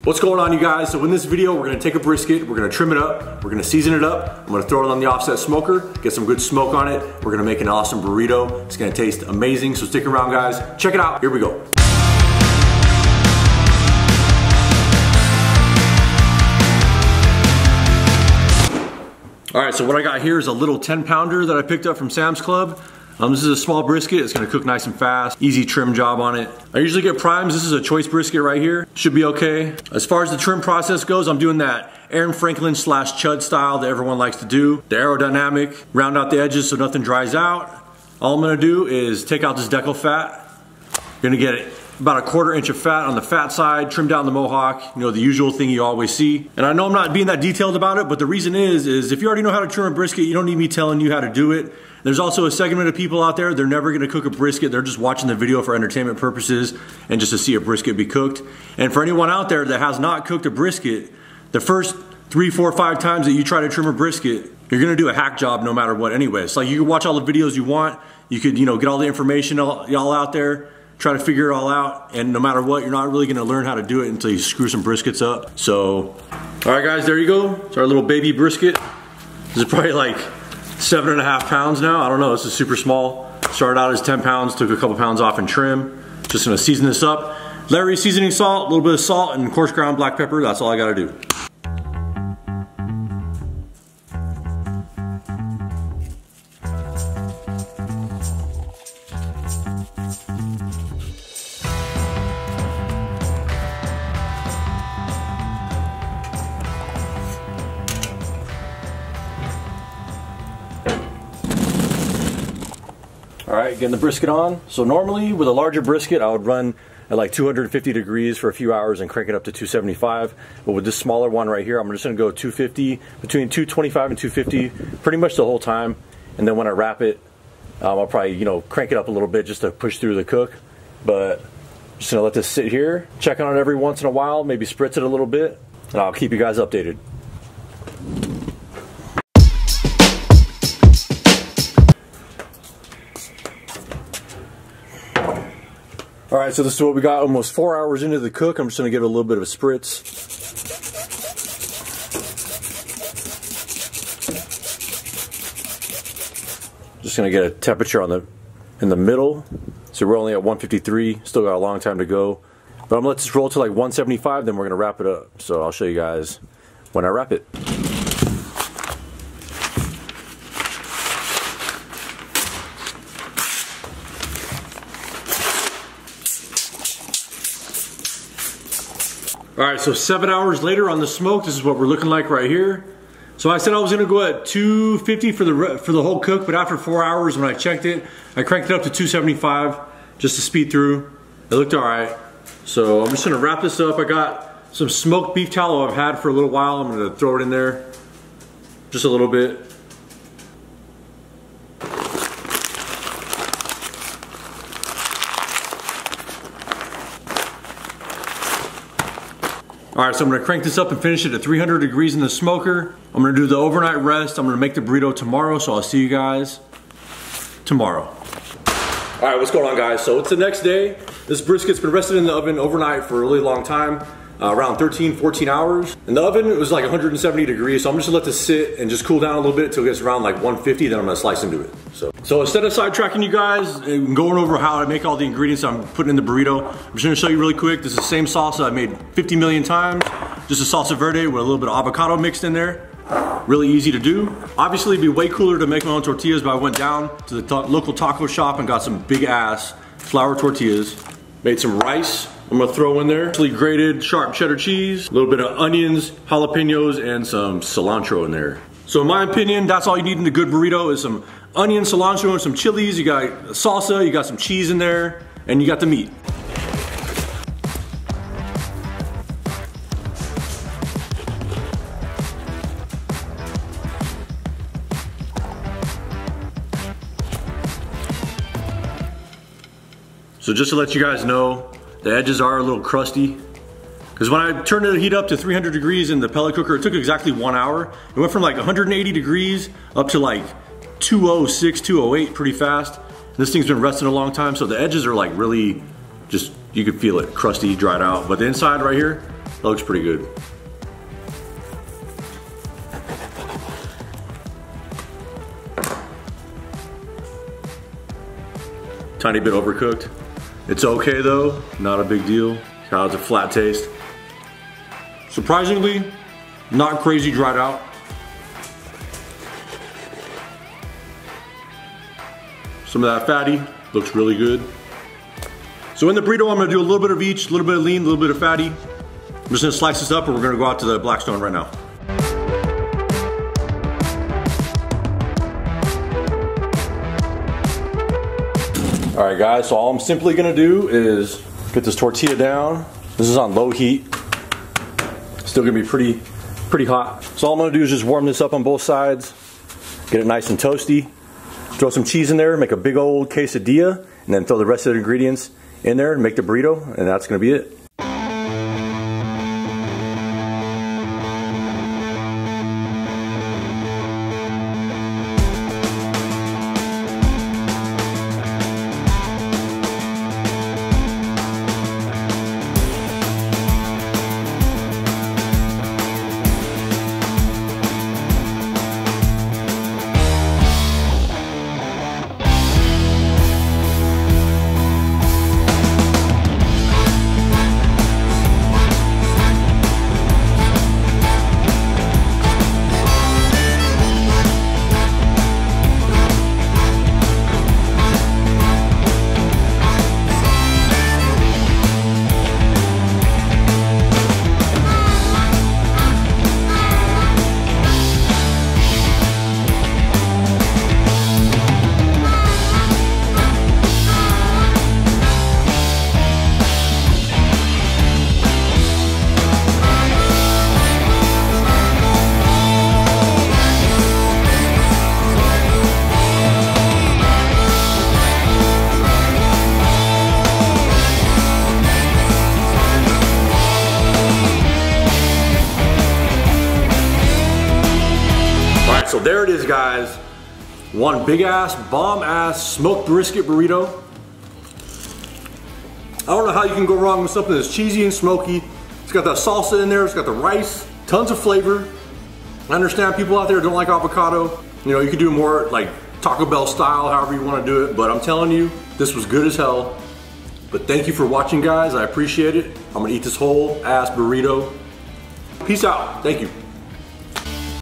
What's going on, you guys? So in this video, we're gonna take a brisket, we're gonna trim it up, we're gonna season it up, I'm gonna throw it on the offset smoker, get some good smoke on it, we're gonna make an awesome burrito. It's gonna taste amazing, so stick around, guys. Check it out, here we go. All right, so what I got here is a little 10-pounder that I picked up from Sam's Club. This is a small brisket. It's gonna cook nice and fast. Easy trim job on it. I usually get primes. This is a choice brisket right here. Should be okay. As far as the trim process goes, I'm doing that Aaron Franklin / Chud style that everyone likes to do. The aerodynamic, round out the edges so nothing dries out. All I'm gonna do is take out this decal fat. You're gonna get about a 1/4 inch of fat on the fat side, trim down the mohawk, you know, the usual thing you always see. And I know I'm not being that detailed about it, but the reason is if you already know how to trim a brisket, you don't need me telling you how to do it. There's also a segment of people out there, they're never gonna cook a brisket, they're just watching the video for entertainment purposes and just to see a brisket be cooked. And for anyone out there that has not cooked a brisket, the first 3, 4, 5 times that you try to trim a brisket, you're gonna do a hack job no matter what anyway. It's like you can watch all the videos you want, you could, you know, get all the information all out there, try to figure it all out, and no matter what, you're not really gonna learn how to do it until you screw some briskets up. So, all right guys, there you go. It's our little baby brisket. This is probably like 7.5 pounds now. I don't know, this is super small. Started out as 10 pounds, took a couple pounds off in trim. Just gonna season this up. Larry seasoning salt, a little bit of salt, and coarse ground black pepper. That's all I gotta do. All right, getting the brisket on. So normally with a larger brisket, I would run at like 250 degrees for a few hours and crank it up to 275. But with this smaller one right here, I'm just gonna go 250, between 225 and 250, pretty much the whole time. And then when I wrap it, I'll probably, you know, crank it up a little bit just to push through the cook. But I'm just gonna let this sit here, check on it every once in a while, maybe spritz it a little bit, and I'll keep you guys updated. All right, so this is what we got almost 4 hours into the cook. I'm just gonna give it a little bit of a spritz. Just gonna get a temperature in the middle. So we're only at 153, still got a long time to go. But I'm gonna let this roll to like 175, then we're gonna wrap it up. So I'll show you guys when I wrap it. All right, so 7 hours later on the smoke, this is what we're looking like right here. So I said I was gonna go at 250 for the whole cook, but after 4 hours when I checked it, I cranked it up to 275 just to speed through. It looked all right. So I'm just gonna wrap this up. I got some smoked beef tallow I've had for a little while. I'm gonna throw it in there, just a little bit. All right, so I'm gonna crank this up and finish it at 300 degrees in the smoker. I'm gonna do the overnight rest. I'm gonna make the burrito tomorrow, so I'll see you guys tomorrow. All right, what's going on, guys? So it's the next day. This brisket's been rested in the oven overnight for a really long time, around 13, 14 hours. In the oven, it was like 170 degrees, so I'm just gonna let this sit and just cool down a little bit until it gets around like 150, then I'm gonna slice into it. So instead of sidetracking you guys and going over how I make all the ingredients I'm putting in the burrito, I'm just gonna show you really quick. This is the same salsa I made 50 million times, just a salsa verde with a little bit of avocado mixed in there. Really easy to do. Obviously it'd be way cooler to make my own tortillas, but I went down to the local taco shop and got some big ass flour tortillas. Made some rice I'm gonna throw in there. Actually grated sharp cheddar cheese, a little bit of onions, jalapenos, and some cilantro in there. So in my opinion, that's all you need in a good burrito is some onion, cilantro, and some chilies. You got salsa, you got some cheese in there, and you got the meat. So just to let you guys know, the edges are a little crusty. Because when I turned the heat up to 300 degrees in the pellet cooker, it took exactly 1 hour. It went from like 180 degrees up to like 206, 208 pretty fast. This thing's been resting a long time, so the edges are like really just, you can feel it, crusty, dried out. But the inside right here, That looks pretty good. Tiny bit overcooked. It's okay though, not a big deal. Kind of has a flat taste. Surprisingly, not crazy dried out. Some of that fatty, looks really good. So in the burrito, I'm gonna do a little bit of each, a little bit of lean, a little bit of fatty. I'm just gonna slice this up and we're gonna go out to the Blackstone right now. All right guys, so all I'm simply gonna do is get this tortilla down. This is on low heat. Still gonna be pretty hot. So all I'm gonna do is just warm this up on both sides, get it nice and toasty. Throw some cheese in there, make a big old quesadilla, and then throw the rest of the ingredients in there and make the burrito, and that's gonna be it. So there it is, guys. One big ass, bomb ass smoked brisket burrito. I don't know how you can go wrong with something that's cheesy and smoky. It's got that salsa in there, it's got the rice, tons of flavor. I understand people out there don't like avocado. You know, you could do more like Taco Bell style, however you want to do it, but I'm telling you, this was good as hell. But thank you for watching, guys. I appreciate it. I'm gonna eat this whole ass burrito. Peace out. Thank you.